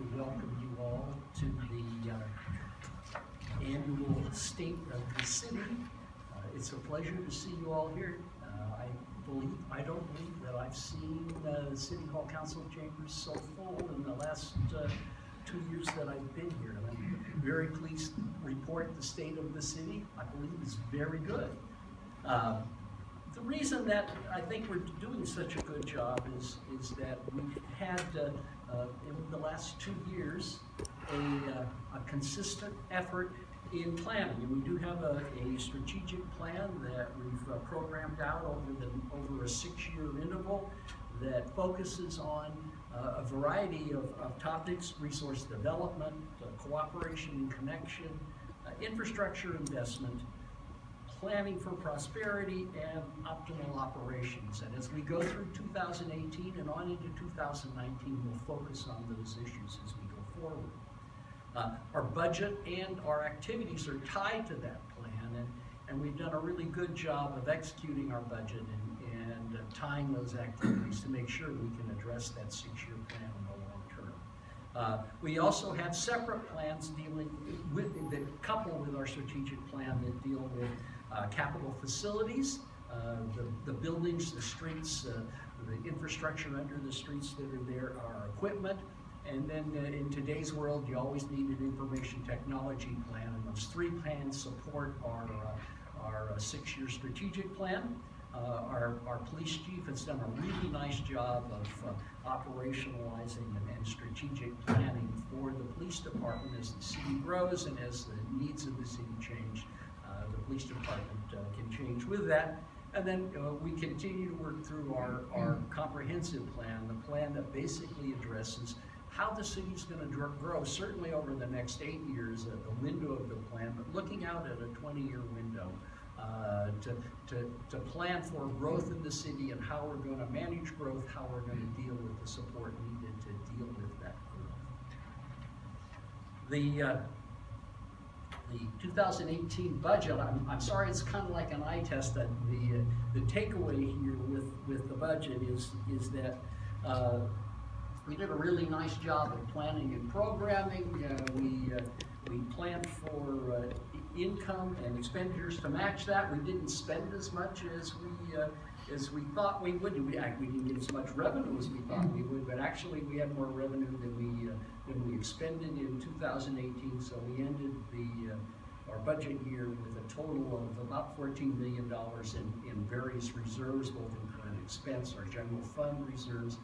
to welcome you all to the annual State of the City. It's a pleasure to see you all here. I don't believe that I've seen the City Hall Council chambers so full in the last 2 years that I've been here. And I'm very pleased to report the state of the city, I believe, is very good. The reason that I think we're doing such a good job is that we've had, in the last 2 years, a consistent effort in planning. And we do have a strategic plan that we've programmed out over a 6-year interval that focuses on a variety of topics: resource development, cooperation and connection, infrastructure investment, planning for prosperity, and optimal operations. And as we go through 2018 and on into 2019, we'll focus on those issues as we go forward. Our budget and our activities are tied to that plan, and we've done a really good job of executing our budget and tying those activities to make sure we can address that 6-year plan in the long term. We also have separate plans dealing with, that couple with our strategic plan, that deal with capital facilities, the buildings, the streets, the infrastructure under the streets that are there, our equipment. And then in today's world, you always need an information technology plan, and those 3 plans support our 6-year strategic plan. Our police chief has done a really nice job of operationalizing and strategic planning for the police department as the city grows and as the needs of the city change. The police department can change with that. And then we continue to work through our comprehensive plan, the plan that basically addresses how the city's going to grow, certainly over the next 8 years, the window of the plan, but looking out at a 20-year window to plan for growth in the city and how we're going to manage growth, how we're going to deal with the support needed to deal with that growth. The 2018 budget, I'm sorry, it's kind of like an eye test. That the takeaway here with the budget is that we did a really nice job of planning and programming. We planned for income and expenditures to match that. We didn't spend as much as we thought we would. We didn't get as much revenue as we thought we would, but actually we had more revenue than we expended in 2018. So we ended our budget year with a total of about $14 million in various reserves, both in current expense, our general fund reserves,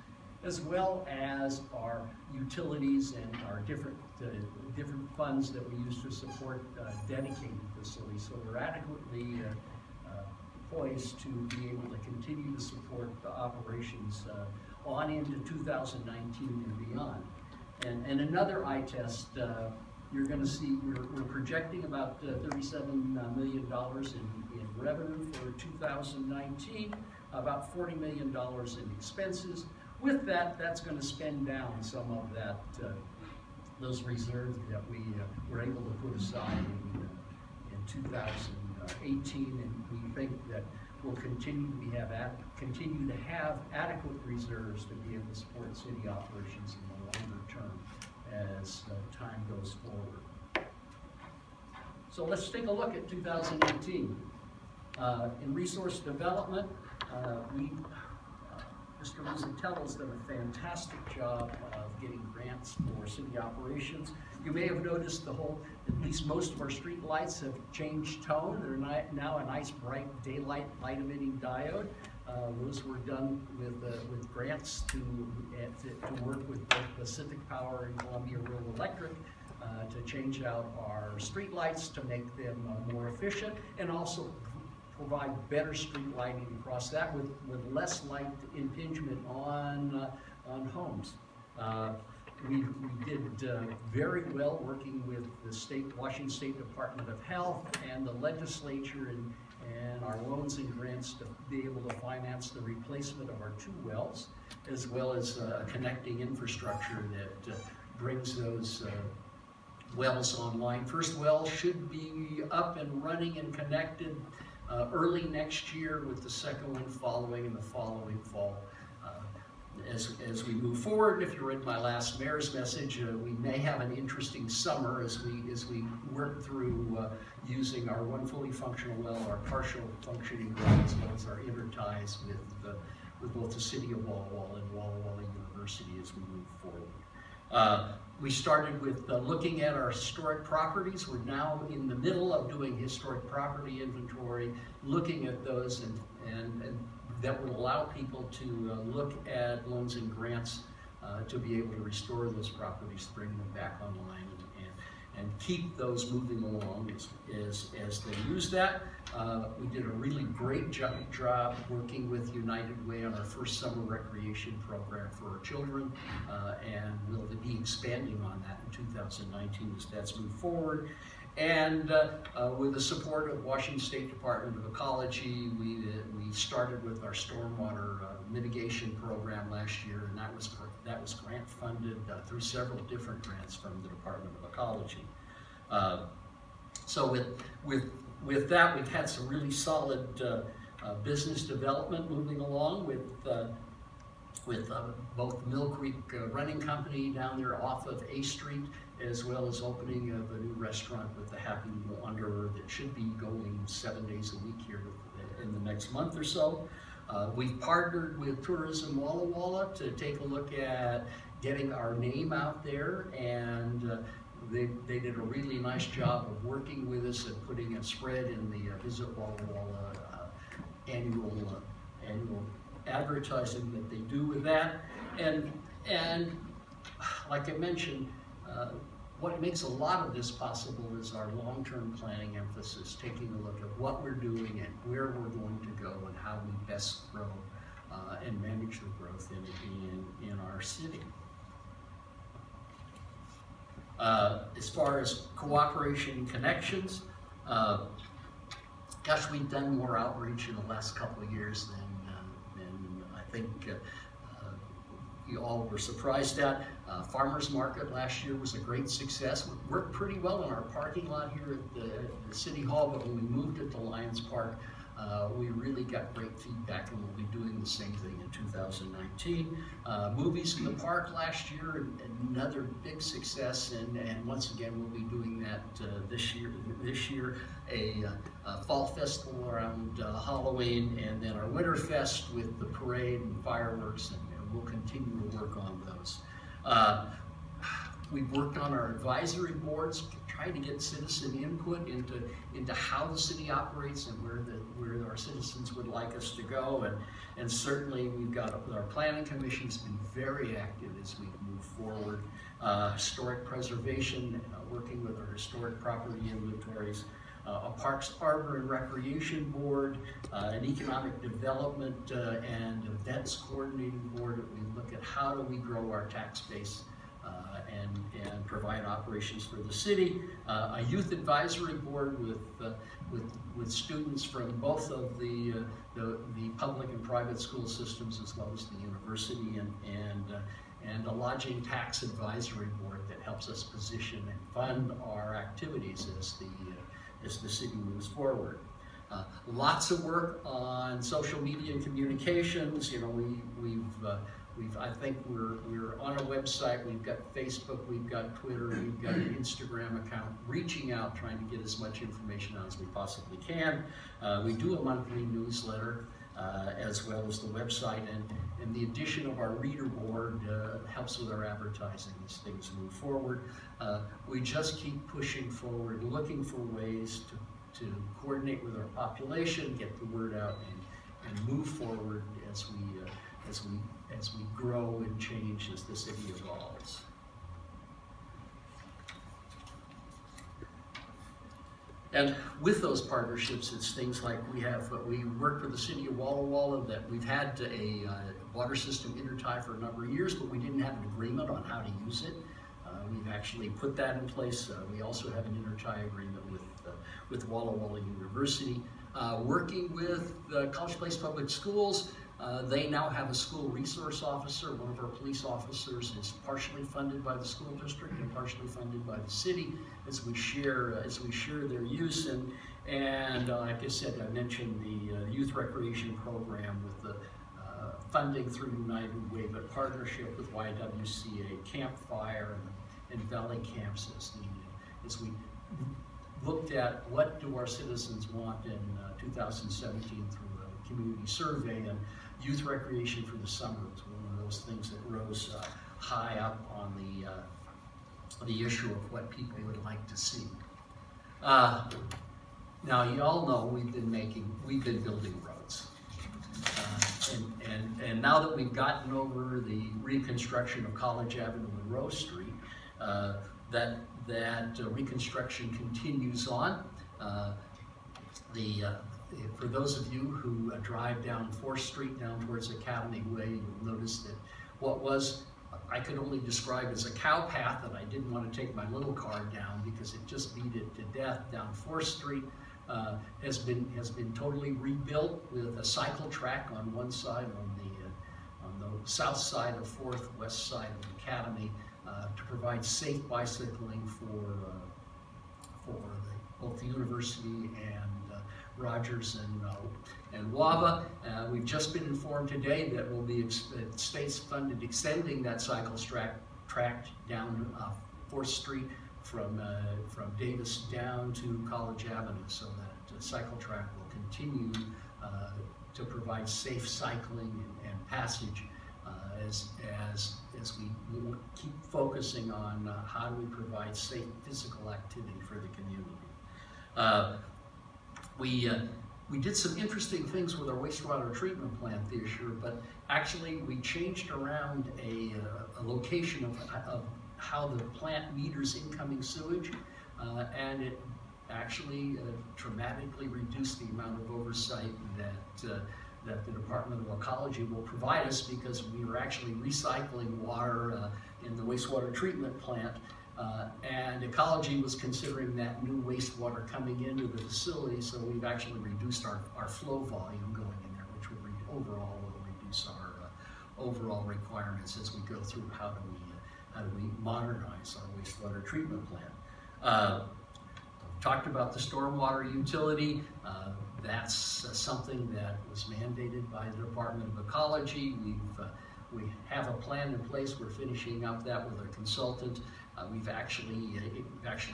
as well as our utilities and our different funds that we use to support dedicated facilities. So we're adequately poised to be able to continue to support the operations on into 2019 and beyond. And another eye test, you're going to see we're projecting about $37 million in revenue for 2019, about $40 million in expenses. With that, that's going to spend down some of that those reserves that we were able to put aside in 2018, and we think that we'll continue to have adequate reserves to be able to support city operations in the longer term as time goes forward. So let's take a look at 2018. In resource development, Mr. Rizzatello's done a fantastic job of getting grants for city operations. You may have noticed at least most of our street lights have changed tone. They're now a nice bright daylight light emitting diode. Those were done with grants to work with both Pacific Power and Columbia Rural Electric to change out our street lights to make them more efficient, and also provide better street lighting across that with less light impingement on homes. We did very well working with the Washington State Department of Health and the legislature and our loans and grants to be able to finance the replacement of our 2 wells, as well as connecting infrastructure that brings those wells online. First well should be up and running and connected early next year, with the second one following in the following fall. as we move forward, if you read my last mayor's message, we may have an interesting summer as we work through using our one fully functional well, our partial functioning well, as well as our interties with both the city of Walla Walla and Walla Walla University as we move forward. We started with looking at our historic properties. We're now in the middle of doing historic property inventory, looking at those and that would allow people to look at loans and grants to be able to restore those properties, bring them back online, and keep those moving along as they use that. We did a really great job working with United Way on our first summer recreation program for our children, and we'll be expanding on that in 2019 as that's moved forward. And with the support of Washington State Department of Ecology, we started with our stormwater mitigation program last year, and that was grant funded through several different grants from the Department of Ecology. So with that, we've had some really solid business development moving along with both Mill Creek Running Company down there off of A Street, as well as opening of a new restaurant with the Happy Wanderer that should be going 7 days a week here in the next month or so. We've partnered with Tourism Walla Walla to take a look at getting our name out there, and they did a really nice job of working with us and putting a spread in the Visit Walla Walla annual advertising that they do with that. And like I mentioned, what makes a lot of this possible is our long-term planning emphasis, taking a look at what we're doing and where we're going to go and how we best grow and manage the growth in our city. As far as cooperation and connections, gosh, we've done more outreach in the last couple of years than I think you all were surprised at. Farmers Market last year was a great success. We worked pretty well in our parking lot here at the City Hall, but when we moved it to Lions Park, we really got great feedback, and we'll be doing the same thing in 2019. Movies in the park last year, another big success, and once again we'll be doing that this year. A fall festival around Halloween, and then our Winter Fest with the parade and fireworks, and we'll continue to work on those. We've worked on our advisory boards, trying to get citizen input into how the city operates and where our citizens would like us to go. And certainly we've got our planning commission's been very active as we move forward. Historic preservation, working with our historic property inventories, a Parks, Arbor, and Recreation Board, an Economic Development and Events Coordinating Board. We look at how do we grow our tax base and provide operations for the city. A Youth Advisory Board with students from both of the public and private school systems, as well as the university, and a Lodging Tax Advisory Board that helps us position and fund our activities as the city moves forward. Lots of work on social media and communications. You know, I think we're on a website, we've got Facebook, we've got Twitter, we've got an Instagram account, reaching out, trying to get as much information out as we possibly can. We do a monthly newsletter, as well as the website, and the addition of our reader board helps with our advertising as things move forward. We just keep pushing forward, looking for ways to coordinate with our population, get the word out, and move forward as we grow and change as the city evolves. And with those partnerships, it's things like we work with the city of Walla Walla, that we've had a water system intertie for a number of years, but we didn't have an agreement on how to use it. We've actually put that in place. We also have an intertie agreement with Walla Walla University. Working with College Place Public Schools, they now have a school resource officer. One of our police officers is partially funded by the school district and partially funded by the city as we share their use. And like I said, I mentioned the youth recreation program with the funding through United Way, but partnership with YWCA, Campfire, and Valley Camps as we looked at what do our citizens want in 2017 through a community survey, and youth recreation for the summer was one of those things that rose high up on the issue of what people would like to see. Now you all know we've been building roads, and now that we've gotten over the reconstruction of College Avenue and Rose Street, that reconstruction continues on. For those of you who drive down 4th Street down towards Academy Way, you'll notice that what was, I could only describe as a cow path, and I didn't want to take my little car down because it just beat it to death down 4th Street, has been totally rebuilt with a cycle track on one side, on the south side of 4th, west side of Academy, to provide safe bicycling for both the university and Rogers and Wava. We've just been informed today that will be states funded extending that cycle track down 4th Street from Davis down to College Avenue, so that cycle track will continue to provide safe cycling and passage as we keep focusing on how do we provide safe physical activity for the community. We did some interesting things with our wastewater treatment plant this year, but actually we changed around a location of how the plant meters incoming sewage, and it actually dramatically reduced the amount of oversight that the Department of Ecology will provide us, because we were actually recycling water in the wastewater treatment plant, and Ecology was considering that new wastewater coming into the facility, so we've actually reduced our flow volume going in there, which will overall reduce our overall requirements as we go through how do we modernize our wastewater treatment plant. Talked about the stormwater utility. That's something that was mandated by the Department of Ecology. We have a plan in place. We're finishing up that with a consultant. We've actually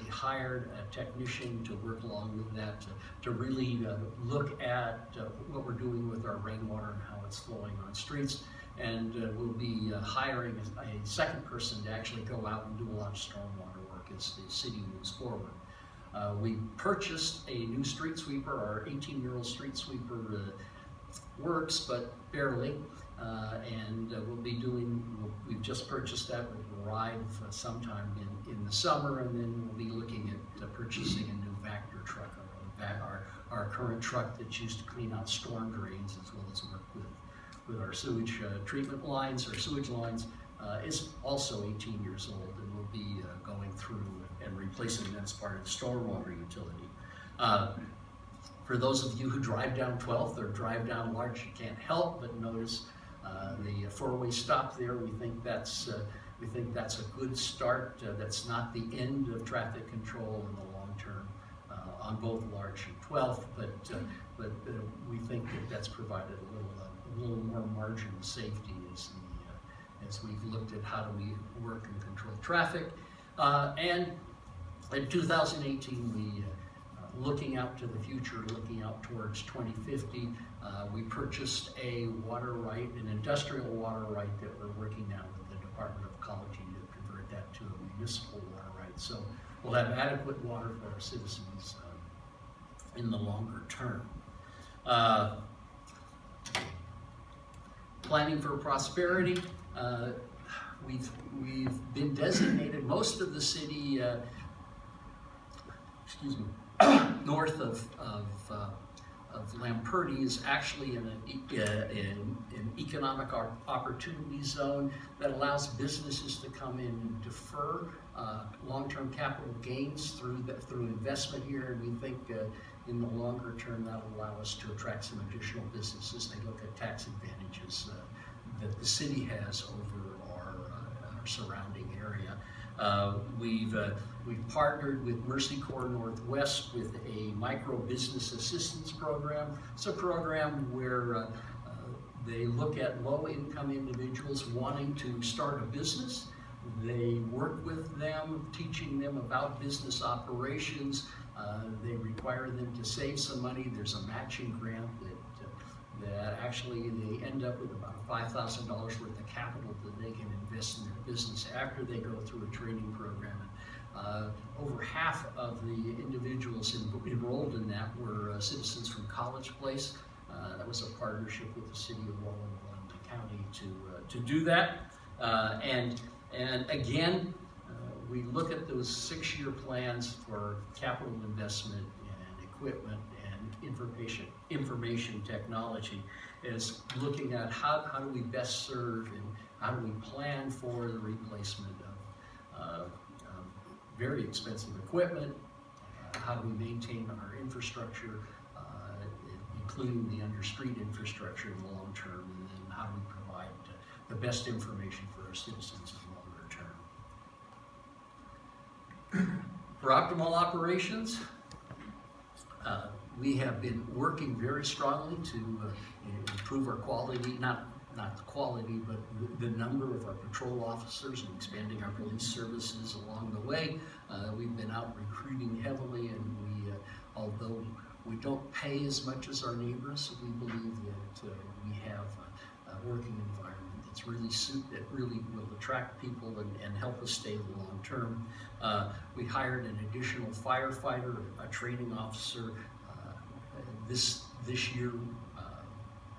hired a technician to work along with that to really look at what we're doing with our rainwater and how it's flowing on streets. And we'll be hiring a second person to actually go out and do a lot of stormwater work as the city moves forward. We purchased a new street sweeper. Our 18-year-old street sweeper works, but barely. And we've just purchased that. We'll arrive sometime in the summer, and then we'll be looking at purchasing a new Vector truck. Our current truck that's used to clean out storm drains as well as work with our sewage treatment lines, our sewage lines, is also 18 years old, and we'll be going through and replacing that as part of the stormwater utility. For those of you who drive down 12th or drive down Larch, you can't help but notice the four-way stop there. We think that's a good start. That's not the end of traffic control in the long term on both Larch and 12th, but we think that's provided a little more margin of safety as we've looked at how do we work and control traffic. And in 2018, we looking out to the future, looking out towards 2050, we purchased a water right, an industrial water right that we're working now with the Department of Ecology to convert that to a municipal water right. So we'll have adequate water for our citizens in the longer term. Planning for prosperity. We've been designated, most of the city, north of Lamperti is actually in an economic opportunity zone that allows businesses to come in and defer long-term capital gains through investment here, and we think in the longer term that'll allow us to attract some additional businesses. They look at tax advantages that the city has over our surrounding area. We've partnered with Mercy Corps Northwest with a micro business assistance program. It's a program where They look at low-income individuals wanting to start a business. They work with them, teaching them about business operations. They require them to save some money. There's a matching grant that actually they end up with about $5,000 worth of capital that they can invest in their business after they go through a training program. Over half of the individuals enrolled in that were citizens from College Place. That was a partnership with the city of Wallowa County to do that. And again, we look at those 6-year plans for capital investment and equipment and information technology as looking at how do we best serve and how do we plan for the replacement of very expensive equipment, how do we maintain our infrastructure, including the under-street infrastructure in the long term, and then how do we provide the best information for our citizens in the longer term. For optimal operations, we have been working very strongly to improve our quality, not the quality, but the number of our patrol officers and expanding our police services along the way. We've been out recruiting heavily, and although we don't pay as much as our neighbors, we believe that we have a working environment that really will attract people and help us stay the long term. We hired an additional firefighter, a training officer. This year,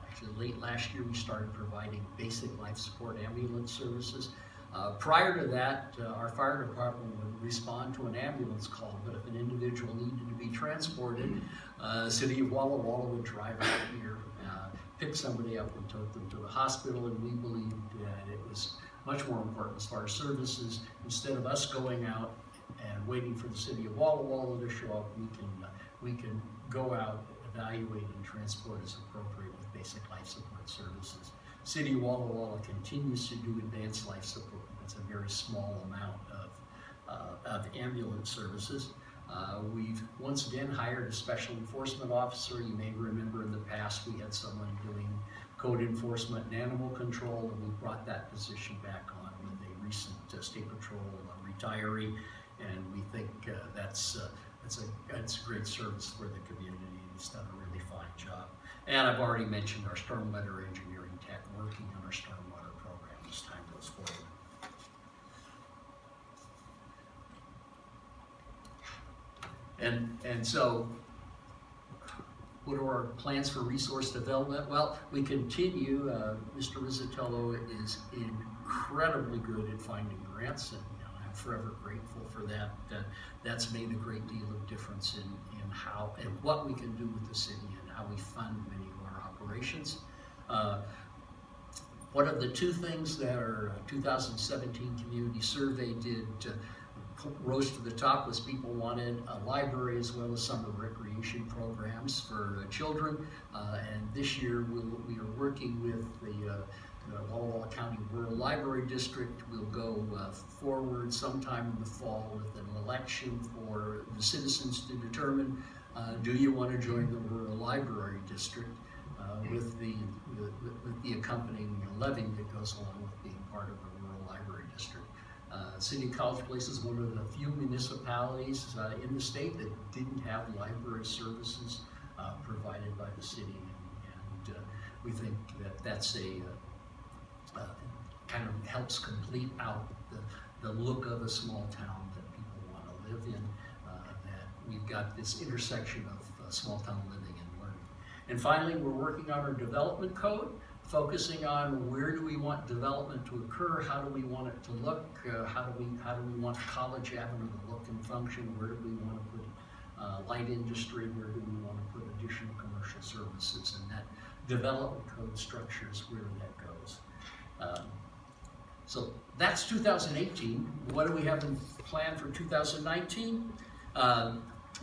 actually late last year, we started providing basic life support ambulance services. Prior to that, our fire department would respond to an ambulance call, but if an individual needed to be transported, City of Walla Walla would drive out here, pick somebody up and tote them to the hospital, and we believed that it was much more important as far as services. Instead of us going out and waiting for the City of Walla Walla to show up, we can go out, evaluate, and transport as appropriate with basic life support services. City of Walla Walla continues to do advanced life support. That's a very small amount of ambulance services. We've once again hired a special enforcement officer. You may remember in the past we had someone doing code enforcement and animal control, and we brought that position back on with a recent State Patrol retiree, and we think that's a great service for the community. He's done a really fine job. And I've already mentioned our stormwater engineering tech working on our stormwater program as time goes forward. And so, what are our plans for resource development? Well, we continue. Mr. Rizzatello is incredibly good at finding grants, and I'm forever grateful for that. That's made a great deal of difference in how and what we can do with the city and how we fund many of our operations. One of the two things that our 2017 community survey did rose to the top was people wanted a library as well as summer recreation programs for children. And this year we are working with the Walla Walla County Rural Library District. We'll go forward sometime in the fall with an election for the citizens to determine, do you want to join the Rural Library District with the accompanying levy that goes along with being part of the Rural Library District. City of College Place is one of the few municipalities in the state that didn't have library services provided by the city, and we think that that's kind of helps complete out the look of a small town that people want to live in, that we've got this intersection of small town living and learning. And finally, we're working on our development code, focusing on where do we want development to occur, how do we want it to look, how do we want College Avenue to look and function, where do we want to put light industry, where do we want to put additional commercial services, and that development code structures where that goes. So that's 2018. What do we have in plan for 2019?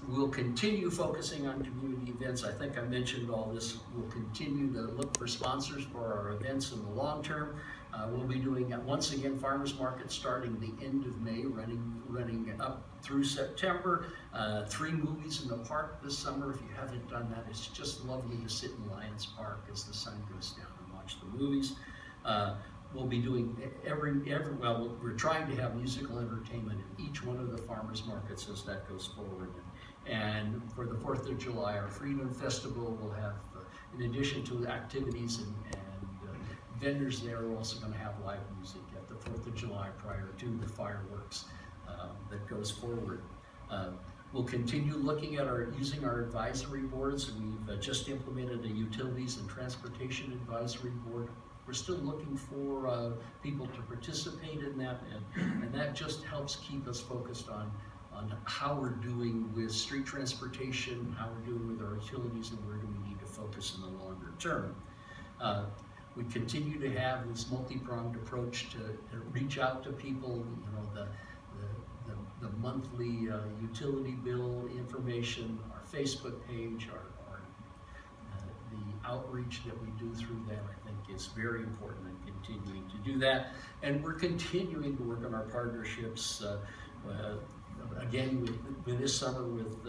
We'll continue focusing on community events. I think I mentioned all this. We'll continue to look for sponsors for our events in the long term. We'll be doing, once again, farmers market starting the end of May, running up through September. 3 movies in the park this summer. If you haven't done that, it's just lovely to sit in Lions Park as the sun goes down and watch watch the movies. We'll be doing well, we're trying to have musical entertainment in each one of the farmers markets as that goes forward. And for the 4th of July, our Freedom Festival will have, in addition to activities and vendors there, we're also going to have live music at the 4th of July prior to the fireworks that goes forward. We'll continue looking at using our advisory boards. We've just implemented a utilities and transportation advisory board. We're still looking for people to participate in that, and that just helps keep us focused on how we're doing with street transportation, how we're doing with our utilities, and where do we need to focus in the longer term. We continue to have this multi-pronged approach to reach out to people, the monthly utility bill information, our Facebook page, the outreach that we do through that, I think is very important, and continuing to do that. And we're continuing to work on our partnerships, again, with this summer with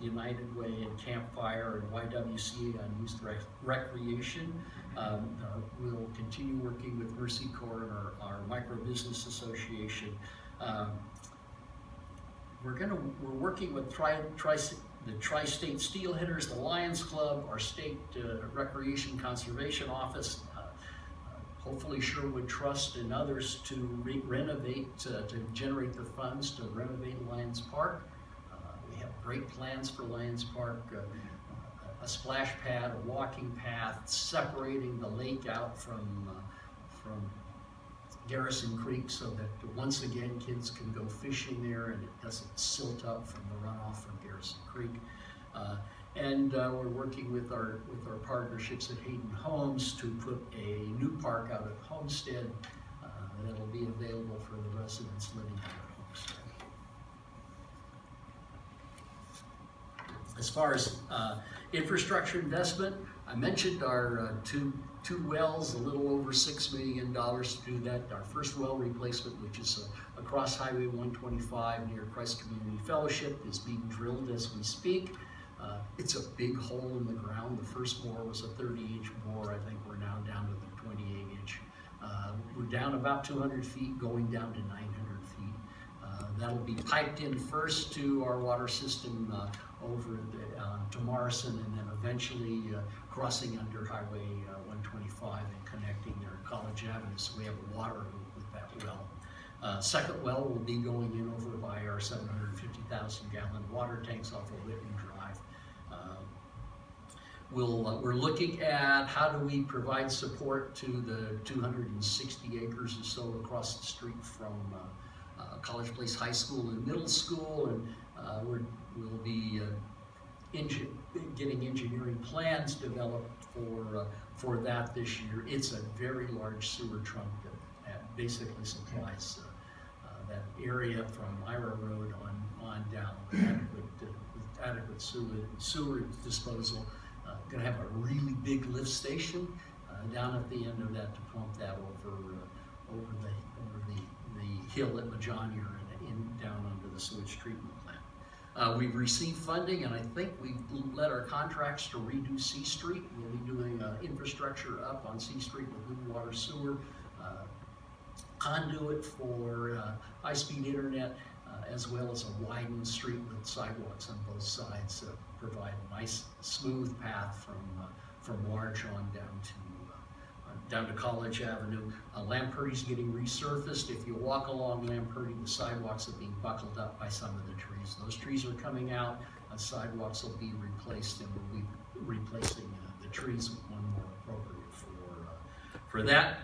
United Way and Campfire and YWCA on youth recreation. We'll continue working with Mercy Corps and our Micro Business Association. We're working with the Tri-State Steelheaders, the Lions Club, our State Recreation Conservation Office, hopefully Sherwood Trust and others to renovate, to generate the funds to renovate Lions Park. We have great plans for Lions Park, a splash pad, a walking path, separating the lake out from Garrison Creek so that once again kids can go fishing there and it doesn't silt up from the runoff from Garrison Creek. And we're working with our partnerships at Hayden Homes to put a new park out at Homestead that'll be available for the residents living out at Homestead. As far as infrastructure investment, I mentioned our two wells, a little over $6 million to do that. Our first well replacement, which is across Highway 125 near Christ Community Fellowship, is being drilled as we speak. It's a big hole in the ground. The first bore was a 30-inch bore. I think we're now down to the 28-inch. We're down about 200 feet, going down to 900 feet. That'll be piped in first to our water system over to Morrison, and then eventually crossing under Highway 125 and connecting there at College Avenue. So we have a water loop with that well. Second well will be going in over by our 750,000 gallon water tanks off of Whitman Drive. We're looking at how do we provide support to the 260 acres or so across the street from College Place High School and Middle School, and we'll be getting engineering plans developed for that this year. It's a very large sewer trunk that basically supplies that area from Ira Road on down with adequate sewer disposal. Going to have a really big lift station down at the end of that to pump that over the hill at Majonier and down under the sewage treatment plant. We've received funding, and I think we've let our contracts to redo C Street. We'll be doing infrastructure up on C Street with new water, sewer, conduit for high-speed internet, as well as a widened street with sidewalks on both sides. Provide a nice smooth path from Larch on down to College Avenue. Lamperty's getting resurfaced. If you walk along Lamperty, the sidewalks are being buckled up by some of the trees. Those trees are coming out, sidewalks will be replaced, and we'll be replacing the trees with one more appropriate for that.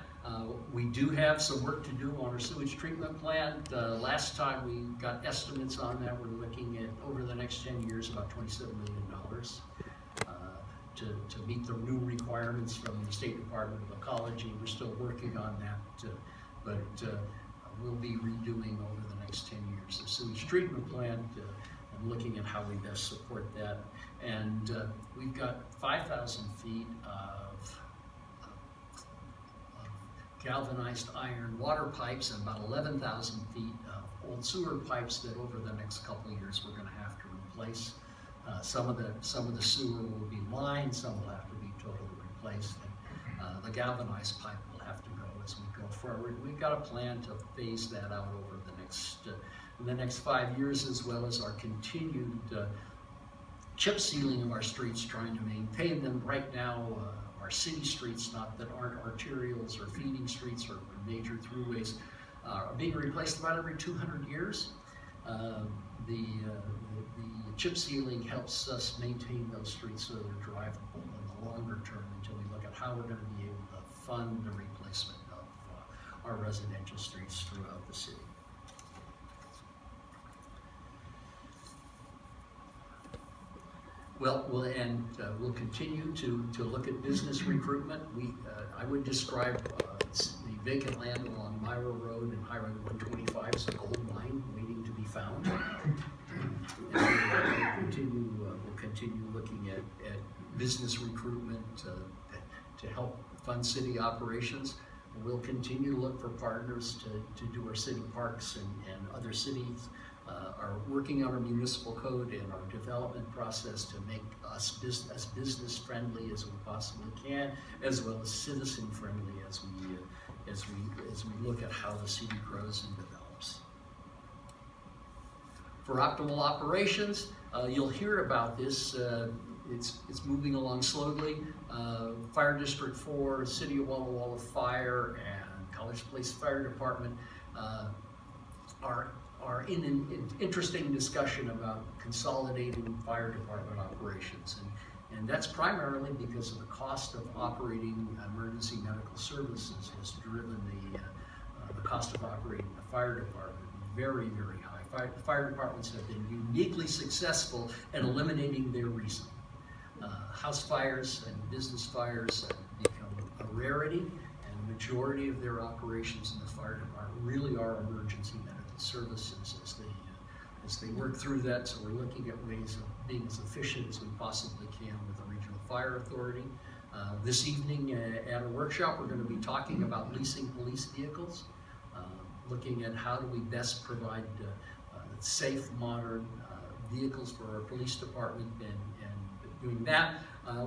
We do have some work to do on our sewage treatment plant. Last time we got estimates on that. We're looking at, over the next 10 years, about $27 million to meet the new requirements from the State Department of Ecology. We're still working on that, but we'll be redoing over the next 10 years the sewage treatment plant and looking at how we best support that. And we've got 5,000 feet of galvanized iron water pipes and about 11,000 feet of old sewer pipes that over the next couple of years we're going to have to replace. Some of the sewer will be lined, some will have to be totally replaced. The galvanized pipe will have to go as we go forward. We've got a plan to phase that out over the next 5 years, as well as our continued chip sealing of our streets, trying to maintain them. Right now, our city streets, not that aren't arterials or feeding streets or major throughways, are being replaced about every 200 years. The chip sealing helps us maintain those streets so they're drivable in the longer term until we look at how we're going to be able to fund the replacement of our residential streets throughout the city. Well, we'll continue to look at business recruitment. I would describe the vacant land along Myra Road and Highway 125 as a gold mine waiting to be found. And we'll continue looking at business recruitment to help fund city operations. We'll continue to look for partners to do our city parks, and other cities are working on our municipal code and our development process to make us as business friendly as we possibly can, as well as citizen friendly as we look at how the city grows and develops. For optimal operations, you'll hear about this. It's moving along slowly. Fire District 4, City of Walla Walla Fire, and College Place Fire Department are in an interesting discussion about consolidating fire department operations. And that's primarily because of the cost of operating emergency medical services has driven the cost of operating the fire department very, very high. Fire departments have been uniquely successful at eliminating their reason. House fires and business fires have become a rarity, and the majority of their operations in the fire department really are emergency medical services as they work through that. So we're looking at ways of being as efficient as we possibly can with the Regional Fire Authority. This evening at a workshop, we're going to be talking about leasing police vehicles, looking at how do we best provide safe, modern vehicles for our police department, and doing that.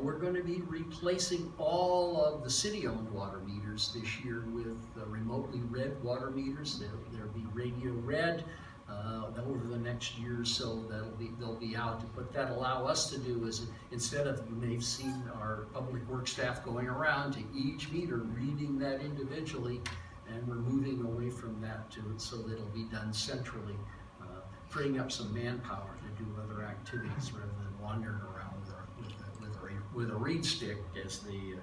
We're going to be replacing all of the city-owned water meters this year with remotely read water meters. They'll be radio read over the next year or so. They'll be out. What that allow us to do is, instead of, you may have seen our public works staff going around to each meter reading that individually, and we're moving away from that so that it'll be done centrally, freeing up some manpower to do other activities rather than wandering around with a reed stick as they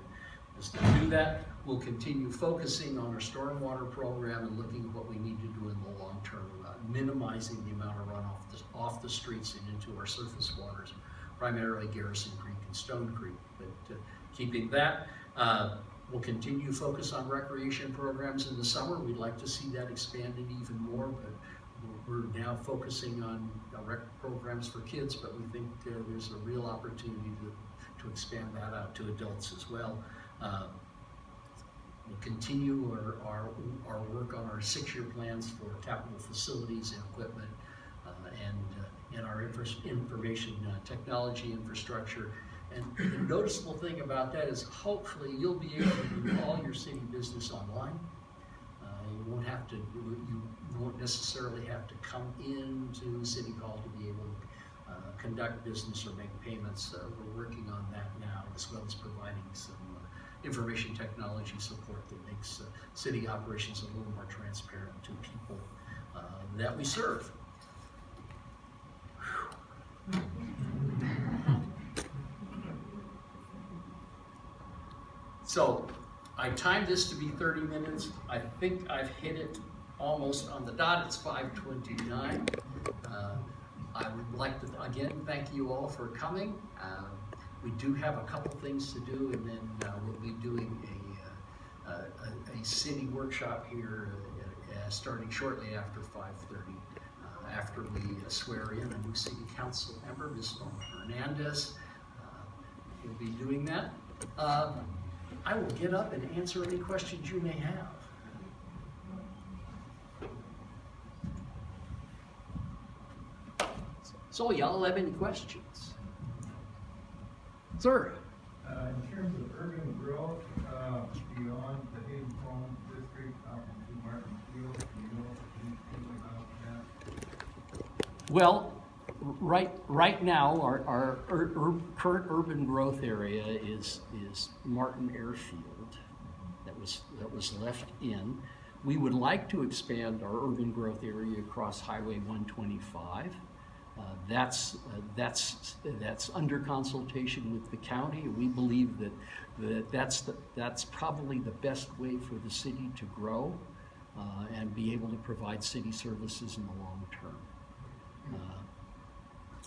do that. We'll continue focusing on our stormwater program and looking at what we need to do in the long term, minimizing the amount of runoff off the streets and into our surface waters, primarily Garrison Creek and Stone Creek. But keeping that, we'll continue to focus on recreation programs in the summer. We'd like to see that expanded even more, but we're now focusing on rec programs for kids, but we think there's a real opportunity to expand that out to adults as well. We'll continue our work on our 6-year plans for capital facilities and equipment, and our information technology infrastructure. And the noticeable thing about that is hopefully you'll be able to do all your city business online. You won't necessarily have to come into City Hall to be able to conduct business or make payments. We're working on that now, as well as providing some information technology support that makes city operations a little more transparent to people that we serve. So I timed this to be 30 minutes. I think I've hit it almost on the dot. It's 5:29. I would like to, again, thank you all for coming. We do have a couple things to do, and then we'll be doing a city workshop here starting shortly after 5:30, after we swear in a new city council member, Ms. Norma Hernandez. We'll be doing that. I will get up and answer any questions you may have. So y'all have any questions? Sir? In terms of urban growth, beyond the Hayden Palm district out to Martin Field, do you know anything about that? Well, right now, our current urban growth area is Martin Airfield that was left in. We would like to expand our urban growth area across Highway 125. That's under consultation with the county. We believe that's probably the best way for the city to grow and be able to provide city services in the long term.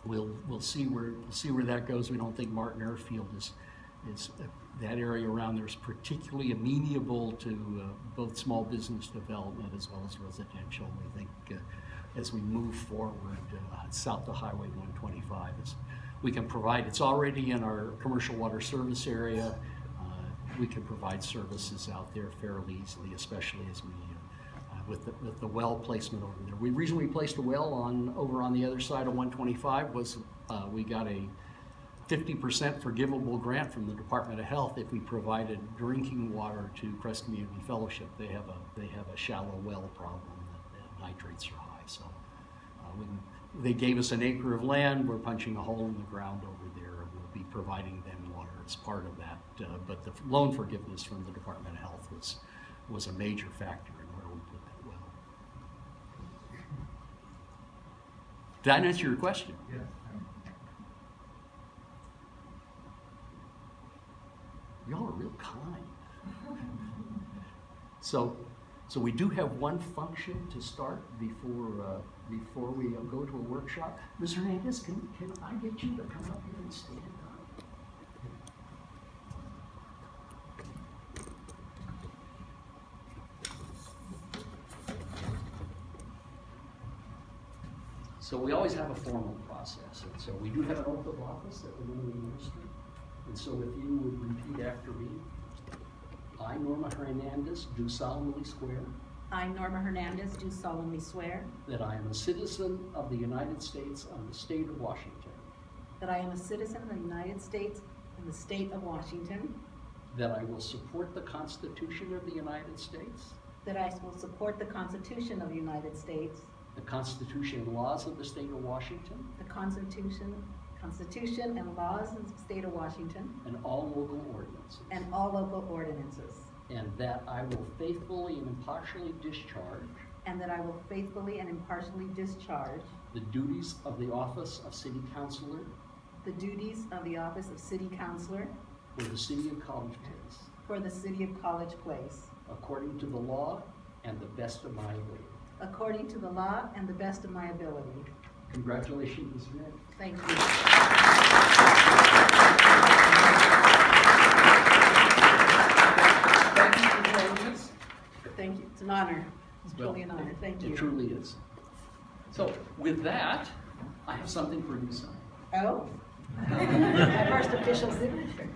We'll see where that goes. We don't think Martin Airfield is that area around there is particularly amenable to both small business development as well as residential. We think as we move forward south to Highway 125, we can provide. It's already in our commercial water service area. We can provide services out there fairly easily, especially as we with the well placement over there. The reason we placed a well over on the other side of 125 was we got a 50% forgivable grant from the Department of Health if we provided drinking water to Crest Community Fellowship. They have a shallow well problem that nitrates are high. So they gave us an acre of land. We're punching a hole in the ground over there, and we'll be providing them water as part of that. But the loan forgiveness from the Department of Health was a major factor in where we put that well. Did that answer your question? Yes. Y'all are real kind. So we do have one function to start before we go to a workshop. Ms. Hernandez, can I get you to come up here and stand up? So we always have a formal process, and so we do have an oath of office that we're going to administer. And so if you would repeat after me. I, Norma Hernandez, do solemnly swear I, Norma Hernandez, do solemnly swear that I am a citizen of the United States of the state of Washington, that I am a citizen of the United States and the state of Washington, that I will support the Constitution of the United States, that I will support the Constitution of the United States, the Constitution and laws of the state of Washington, the Constitution and laws of the state of Washington, and all local ordinances, and all local ordinances, and that I will faithfully and impartially discharge and that I will faithfully and impartially discharge the duties of the office of City Councilor the duties of the office of City Councilor for the City of College Place, for the City of College Place, according to the law and the best of my ability. according to the law and the best of my ability. Congratulations, Ms. Red. Thank you. Thank you for joining us. Thank you. It's an honor. It's Well, truly an honor. Thank you. It truly is. So with that, I have something for you to sign. Oh, my first official signature.